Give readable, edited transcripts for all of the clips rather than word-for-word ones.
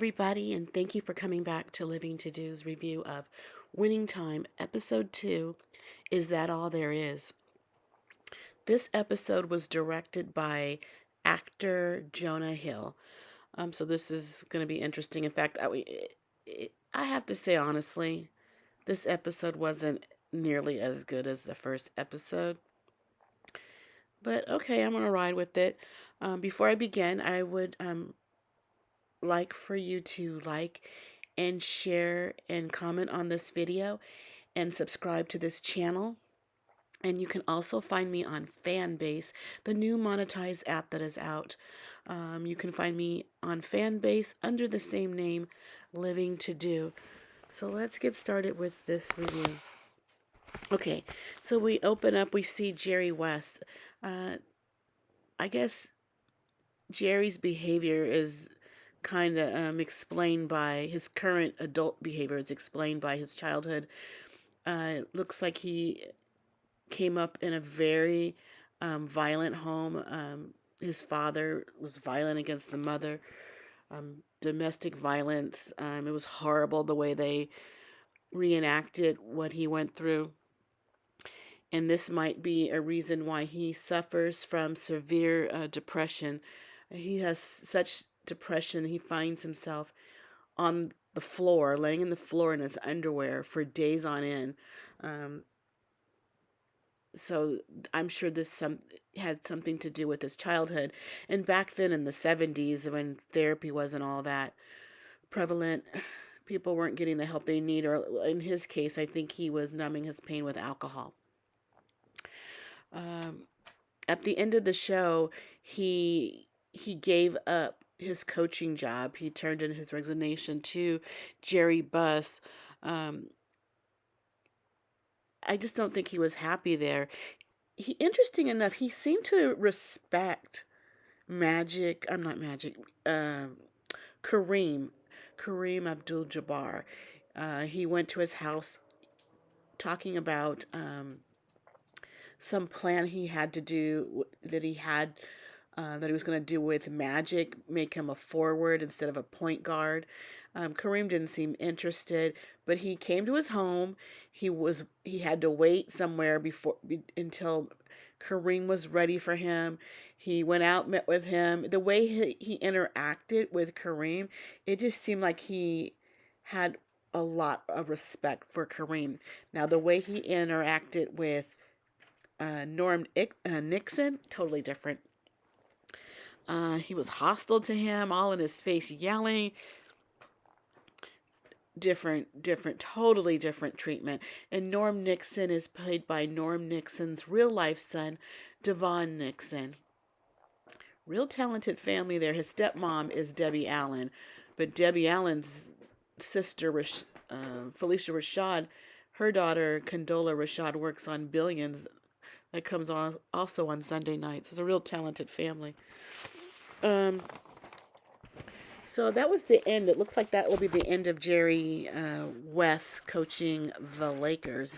everybody, and thank you for coming back to Living To Do's review of Winning Time, Episode 2, Is That All There Is? This episode was directed by actor Jonah Hill. So this is going to be interesting. In fact, I have to say honestly, this episode wasn't nearly as good as the first episode. But okay, I'm going to ride with it. Before I begin, I would like for you to like and share and comment on this video and subscribe to this channel. And you can also find me on Fanbase, the new monetized app that is out. You can find me on Fanbase under the same name, Living To Do. So let's get started with this review. Okay, so we open up, we see Jerry West. I guess Jerry's behavior is kind of explained by his current adult behavior. It's explained by his childhood. It looks like he came up in a very violent home. His father was violent against the mother. Domestic violence. It was horrible the way they reenacted what he went through. And this might be a reason why he suffers from severe depression. He has such depression, he finds himself on the floor, laying in the floor in his underwear for days on end. So I'm sure this had something to do with his childhood. And back then in the 70s, when therapy wasn't all that prevalent, people weren't getting the help they need. Or in his case, I think he was numbing his pain with alcohol. At the end of the show, he gave up his coaching job. He turned in his resignation to Jerry Buss. I just don't think he was happy there. Interesting enough, he seemed to respect Kareem Abdul-Jabbar. He went to his house talking about some plan he had to do, that he was going to do with Magic, make him a forward instead of a point guard. Kareem didn't seem interested, but he came to his home. He had to wait somewhere until Kareem was ready for him. He went out, met with him. The way he interacted with Kareem, it just seemed like he had a lot of respect for Kareem. Now, the way he interacted with Norm Nixon, totally different. He was hostile to him, all in his face, yelling. Totally different treatment. And Norm Nixon is played by Norm Nixon's real life son, Devon Nixon. Real talented family there. His stepmom is Debbie Allen, but Debbie Allen's sister, Felicia Rashad, her daughter, Condola Rashad, works on Billions. That comes on also on Sunday nights. It's a real talented family. So that was the end. It looks like that will be the end of Jerry West coaching the Lakers.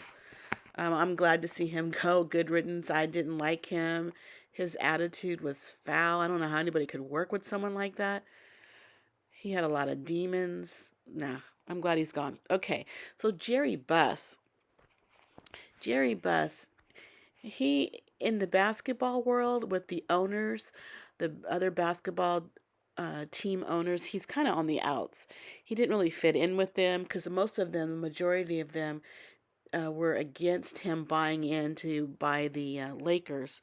I'm glad to see him go. Good riddance. I didn't like him. His attitude was foul. I don't know how anybody could work with someone like that. He had a lot of demons. Nah, I'm glad he's gone. Okay, so Jerry Buss. He, in the basketball world with the owners, the other basketball team owners, he's kind of on the outs. He didn't really fit in with them because most of them, the majority of them, were against him buying in to buy the Lakers.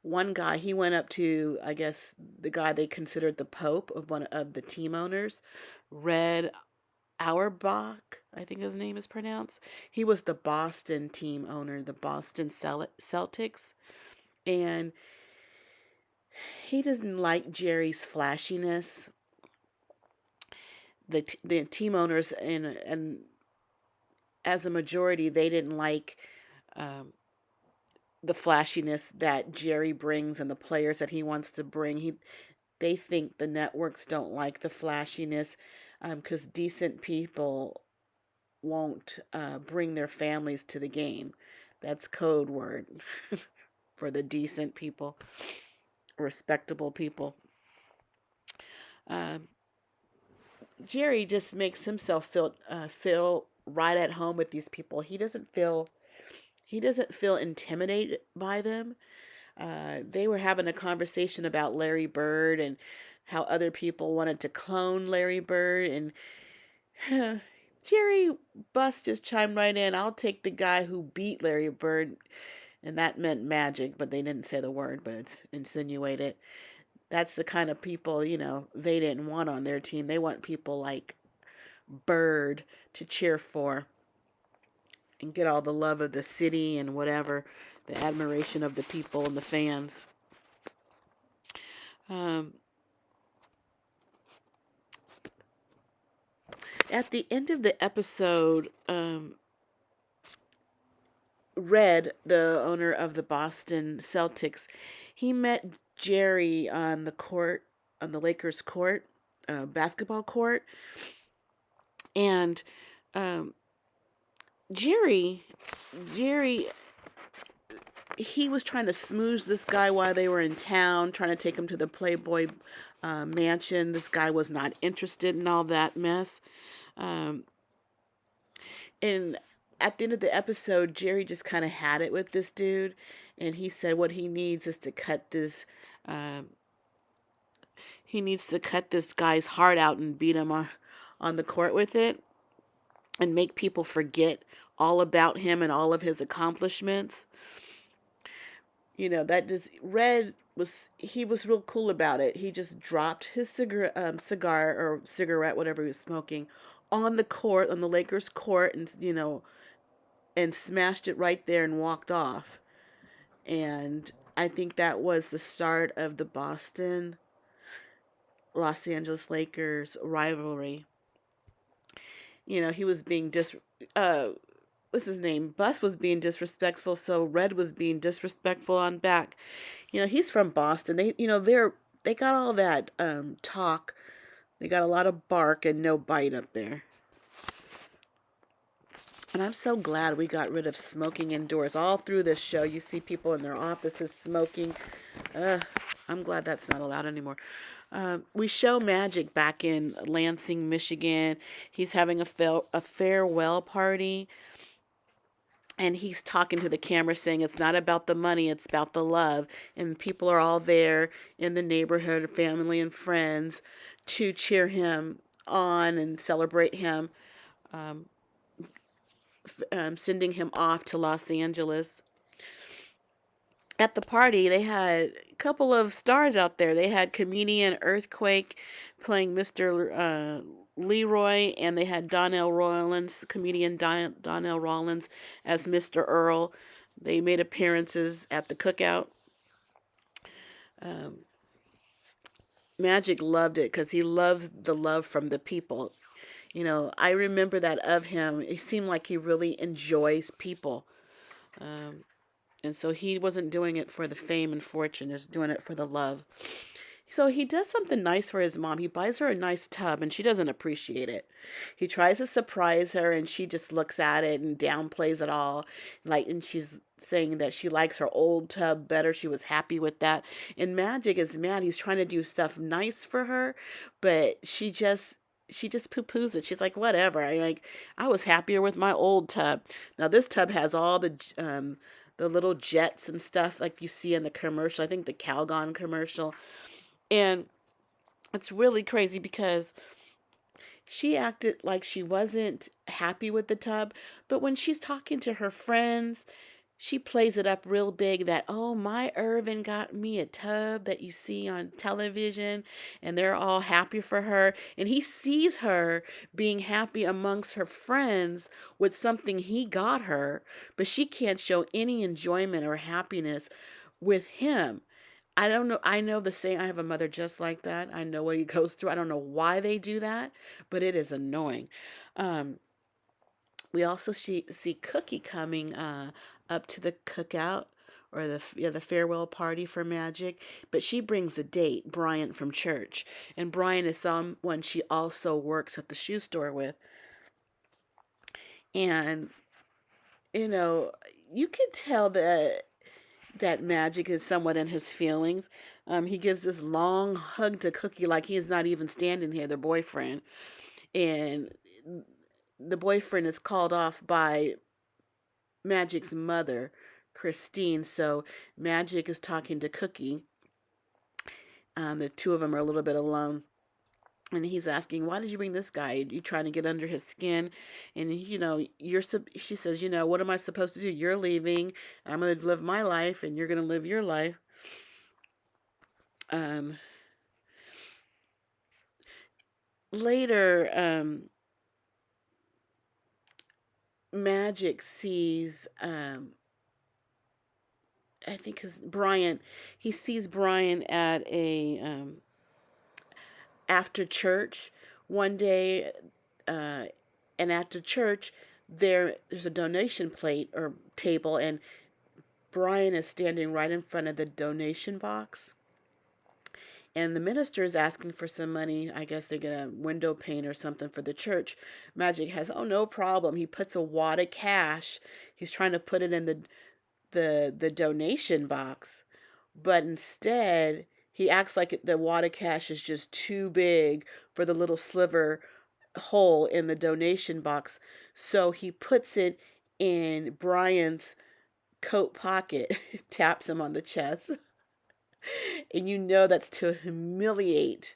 One guy, he went up to, I guess, the guy they considered the Pope of one of the team owners, Red Auerbach, I think his name is pronounced. He was the Boston team owner, the Boston Celtics. And he didn't like Jerry's flashiness. The team owners and as a majority, they didn't like the flashiness that Jerry brings and the players that he wants to bring. They think the networks don't like the flashiness because decent people won't bring their families to the game. That's code word for the decent people, respectable people. Jerry just makes himself feel right at home with these people. He doesn't feel intimidated by them. They were having a conversation about Larry Bird and how other people wanted to clone Larry Bird, and Jerry Buss just chimed right in. I'll take the guy who beat Larry Bird, and that meant Magic, but they didn't say the word, but it's insinuated. That's the kind of people, they didn't want on their team. They want people like Bird to cheer for and get all the love of the city and whatever, the admiration of the people and the fans. Um, at the end of the episode, Red, the owner of the Boston Celtics, he met Jerry on the court, on the Lakers court, basketball court, and um, Jerry, Jerry, he was trying to smooze this guy while they were in town, trying to take him to the Playboy mansion. This guy was not interested in all that mess. Um, and at the end of the episode, Jerry just kind of had it with this dude, and he said what he needs is to cut this. Um, he needs to cut this guy's heart out and beat him on the court with it, and make people forget all about him and all of his accomplishments. That just Red was he was real cool about it. He just dropped his cigar or cigarette, whatever he was smoking, on the court, on the Lakers court, and smashed it right there and walked off. And I think that was the start of the Boston Los Angeles Lakers rivalry. He was being uh what's his name? Bus was being disrespectful, so Red was being disrespectful on back. He's from Boston. They got all that talk. They got a lot of bark and no bite up there. And I'm so glad we got rid of smoking indoors. All through this show, you see people in their offices smoking. I'm glad that's not allowed anymore. We show Magic back in Lansing, Michigan. He's having a farewell party. And he's talking to the camera saying it's not about the money, it's about the love. And people are all there in the neighborhood, family and friends, to cheer him on and celebrate him, um, sending him off to Los Angeles. At the party, they had a couple of stars out there. They had comedian Earthquake playing Mr. Leroy, and they had Donnell Rawlins, the comedian Donnell Rawlins, as Mr. Earl. They made appearances at the cookout. Um, Magic loved it because he loves the love from the people. I remember that of him. It seemed like he really enjoys people. Um, and so he wasn't doing it for the fame and fortune, he's doing it for the love. So he does something nice for his mom. He buys her a nice tub and she doesn't appreciate it. He tries to surprise her and she just looks at it and downplays it all. And she's saying that she likes her old tub better. She was happy with that. And Magic is mad. He's trying to do stuff nice for her, but she just poo-poos it. She's like, whatever. I was happier with my old tub. Now this tub has all the little jets and stuff like you see in the commercial. I think the Calgon commercial. And it's really crazy because she acted like she wasn't happy with the tub, but when she's talking to her friends, she plays it up real big that, oh, my Irvin got me a tub that you see on television, and they're all happy for her. And he sees her being happy amongst her friends with something he got her, but she can't show any enjoyment or happiness with him. I don't know. I know the same. I have a mother just like that. I know what he goes through. I don't know why they do that, but it is annoying. Um, we also see Cookie coming up to the cookout or the farewell party for Magic, but she brings a date, Brian from church, and Brian is someone she also works at the shoe store with, and you know you can tell that Magic is somewhat in his feelings. He gives this long hug to Cookie like he is not even standing here, their boyfriend. and the boyfriend is called off by Magic's mother, Christine. So Magic is talking to Cookie. The two of them are a little bit alone. And he's asking, why did you bring this guy? You trying to get under his skin? And she says, what am I supposed to do? You're leaving. I'm going to live my life, and you're going to live your life. Um, Later, Magic sees, I think, because he sees Brian at a after church one day, uh, and after church, there's a donation plate or table, and Brian is standing right in front of the donation box. And the minister is asking for some money. I guess they get a window pane or something for the church. Magic has, oh, no problem. He puts a wad of cash. He's trying to put it in the donation box. But instead, he acts like the wad of cash is just too big for the little sliver hole in the donation box. So he puts it in Brian's coat pocket, taps him on the chest. And that's to humiliate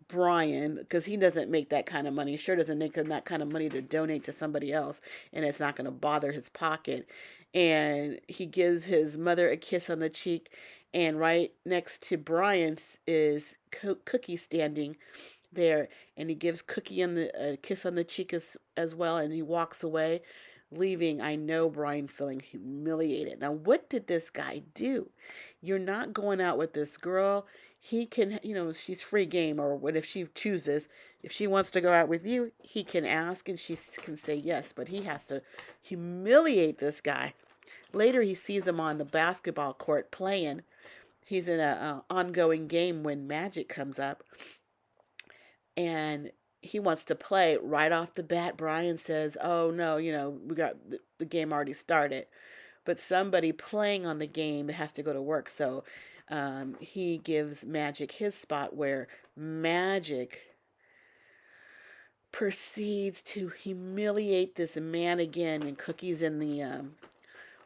Brian, because he doesn't make that kind of money. He sure doesn't make that kind of money to donate to somebody else, and it's not going to bother his pocket. And he gives his mother a kiss on the cheek, and right next to Brian is Cookie standing there, and he gives Cookie a kiss on the cheek as well, and he walks away, leaving, I know, Brian feeling humiliated. Now, what did this guy do? You're not going out with this girl. He can, she's free game, or what if she chooses, if she wants to go out with you, he can ask and she can say yes, but he has to humiliate this guy. Later, he sees him on the basketball court playing. He's in a ongoing game when Magic comes up, and he wants to play. Right off the bat, Brian says, oh no, we got the game already started. But somebody playing on the game has to go to work. So he gives Magic his spot, where Magic proceeds to humiliate this man again. And Cookie's in the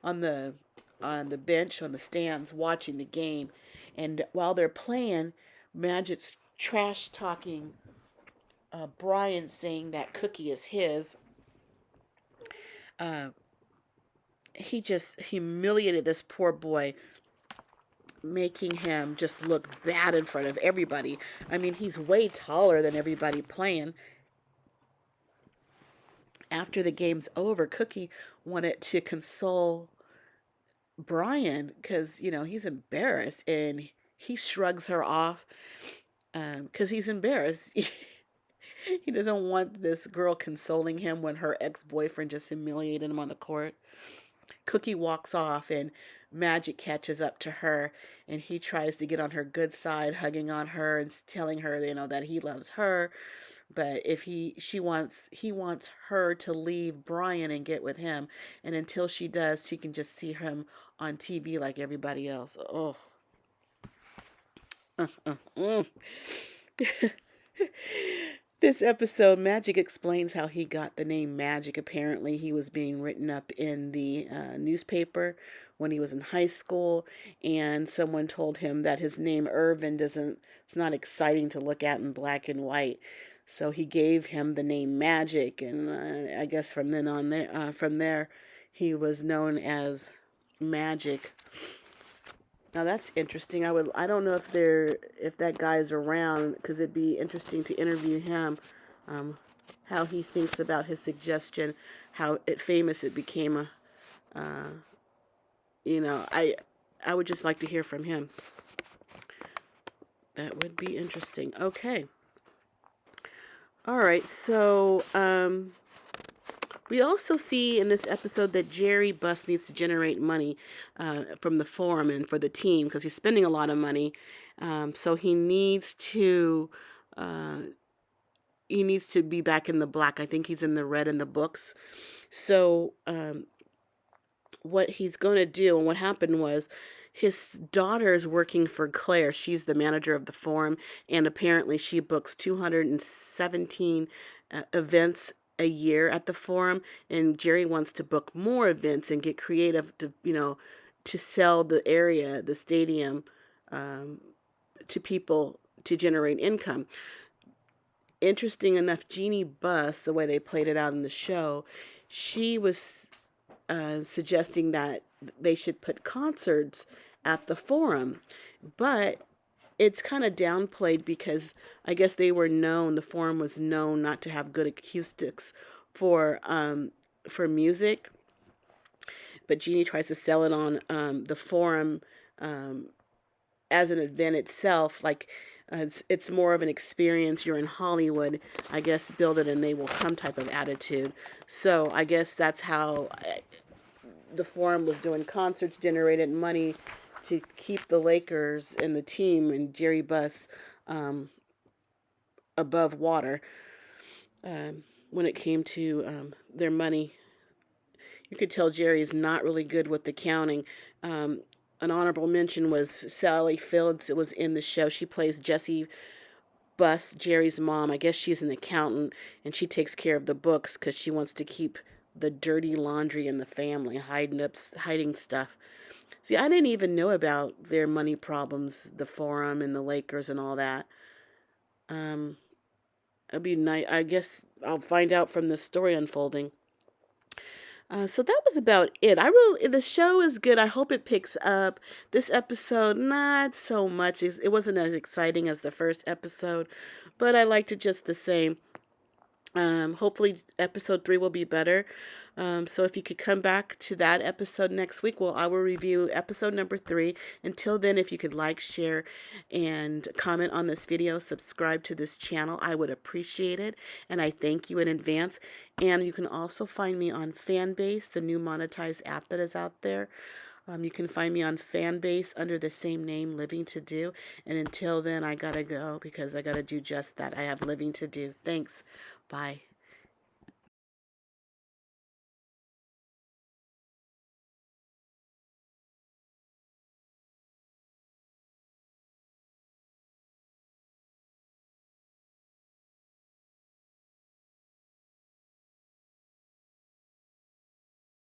on the bench, on the stands, watching the game. And while they're playing, Magic's trash talking Brian, saying that Cookie is his. He just humiliated this poor boy, making him just look bad in front of everybody. I mean, he's way taller than everybody playing. After the game's over, Cookie wanted to console Brian because, he's embarrassed, and he shrugs her off because he's embarrassed. He doesn't want this girl consoling him when her ex-boyfriend just humiliated him on the court. Cookie walks off, and Magic catches up to her, and he tries to get on her good side, hugging on her and telling her, that he loves her. But he wants her to leave Brian and get with him. And until she does, she can just see him on TV like everybody else. Oh. This episode, Magic explains how he got the name Magic. Apparently, he was being written up in the newspaper when he was in high school, and someone told him that his name Irvin it's not exciting to look at in black and white. So he gave him the name Magic, and I guess from there, he was known as Magic. Now that's interesting. I don't know if that guy's around, because it'd be interesting to interview him, how he thinks about his suggestion, how famous it became. I would just like to hear from him. That would be interesting. Okay. All right. So we also see in this episode that Jerry Buss needs to generate money from the forum and for the team, because he's spending a lot of money. So he needs to be back in the black. I think he's in the red in the books. So what he's going to do, and what happened was, his daughter is working for Claire. She's the manager of the forum, and apparently she books 217 events a year at the Forum, and Jerry wants to book more events and get creative to, to sell the area, the stadium, um, to people to generate income. Interesting enough, Jeannie Buss, the way they played it out in the show, she was suggesting that they should put concerts at the Forum, but it's kind of downplayed because I guess the Forum was known not to have good acoustics for music. But Jeannie tries to sell it on the Forum um, as an event itself, like it's more of an experience. You're in Hollywood, I guess, build it and they will come type of attitude. So I guess that's how the Forum was doing concerts, generated money to keep the Lakers and the team and Jerry Buss um, above water when it came to their money. You could tell Jerry is not really good with accounting. An honorable mention was Sally Fields. It was in the show. She plays Jessie Buss, Jerry's mom. I guess she's an accountant, and she takes care of the books because she wants to keep the dirty laundry in the family, hiding stuff. See, I didn't even know about their money problems, the Forum and the Lakers and all that. Um, It'd be nice. I guess I'll find out from the story unfolding. So that was about it. The show is good. I hope it picks up. This episode, not so much. It wasn't as exciting as the first episode, but I liked it just the same. Hopefully episode 3 will be better. So if you could come back to that episode next week, I will review episode number 3. Until then, if you could like, share, and comment on this video, subscribe to this channel, I would appreciate it. And I thank you in advance. And you can also find me on Fanbase, the new monetized app that is out there. You can find me on Fanbase under the same name, Living to Do. And until then, I gotta go because I gotta do just that. I have living to do. Thanks. Bye.